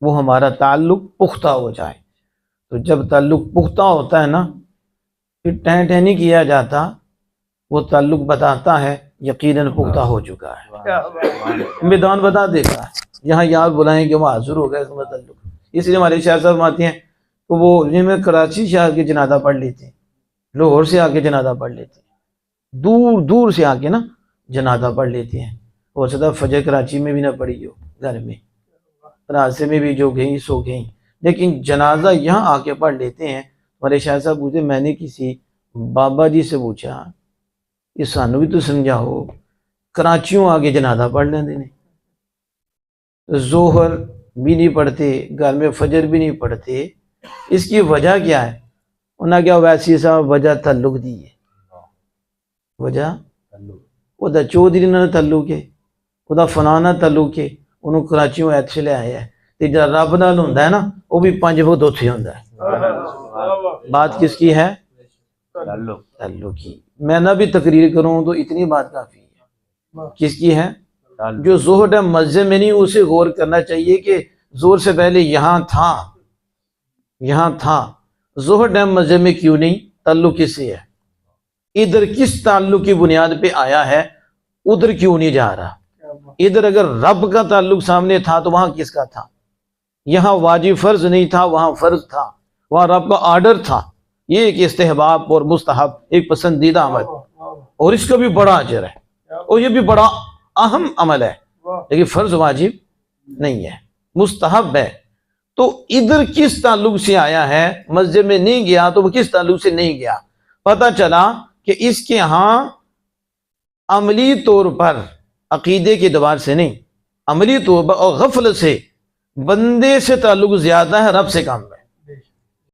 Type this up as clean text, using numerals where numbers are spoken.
وہ ہمارا تعلق پختہ ہو جائے۔ تو جب تعلق پختہ ہوتا ہے نا، پھر ٹہن ٹہن نہیں کیا جاتا، وہ تعلق بتاتا ہے یقیناً پختہ ہو چکا ہے، میدان بتا دیتا ہے۔ یہاں یاد بلائیں کہ وہ حاضر ہو گئے اس میں تعلق۔ اس لیے ہمارے شاہ صاحب آتے ہیں تو وہ میں کراچی سے آ کے جنازہ پڑھ لیتے ہیں، لاہور سے آ کے جنازہ پڑھ لیتے ہیں، دور دور سے آ کے نا جنازہ پڑھ لیتے ہیں۔ ہو سکتا فجر کراچی میں بھی نہ پڑھی ہو، گھر میں راستے میں بھی جو گئیں سو گئیں، لیکن جنازہ یہاں آ کے پڑھ لیتے ہیں۔ ہمارے شاہ صاحب پوچھے، میں نے کسی بابا جی سے پوچھا یہ سانو بھی تو سمجھاؤ، کراچیوں آگے جنازہ پڑھ لیں دینے، ظہر بھی نہیں پڑھتے، گھر میں فجر بھی نہیں پڑھتے، اس کی وجہ کیا ہے؟ انہوں نے کیا ویسی صاحب وجہ تعلق دی ہے، وجہ وہ دا چودھری نہ تعلق ہے، وہ دا فلانا تعلق ہے، انہوں کراچیوں ایت سے لے آیا ہے۔ تے جا رب نال ہوندا ہے نا، وہ بھی 5 فٹ اوتھے ہوندا ہے۔ بات کس کی ہے؟ تعلق کی۔ میں نہ بھی تقریر کروں تو اتنی بات کافی ہے۔ کس کی ہے؟ جو زہد ہے مسجد میں نہیں، اسے غور کرنا چاہیے کہ زور سے پہلے یہاں تھا، یہاں تھا، زہد ہے مسجد میں کیوں نہیں؟ تعلق کس سے ہے؟ ادھر کس تعلق کی بنیاد پہ آیا ہے؟ ادھر کیوں نہیں جا رہا؟ ادھر اگر رب کا تعلق سامنے تھا تو وہاں کس کا تھا؟ یہاں واجب فرض نہیں تھا، وہاں فرض تھا، وہاں رب کا آرڈر تھا۔ یہ ایک استحباب اور مستحب، ایک پسندیدہ عمل، اور اس کا بھی بڑا اجر ہے، اور یہ بھی بڑا اہم عمل ہے، لیکن فرض واجب نہیں ہے، مستحب ہے۔ تو ادھر کس تعلق سے آیا ہے؟ مسجد میں نہیں گیا تو وہ کس تعلق سے نہیں گیا؟ پتہ چلا کہ اس کے ہاں عملی طور پر عقیدے کے اعتبار سے نہیں، عملی طور پر اور غفلت سے بندے سے تعلق زیادہ ہے، رب سے کم ہے۔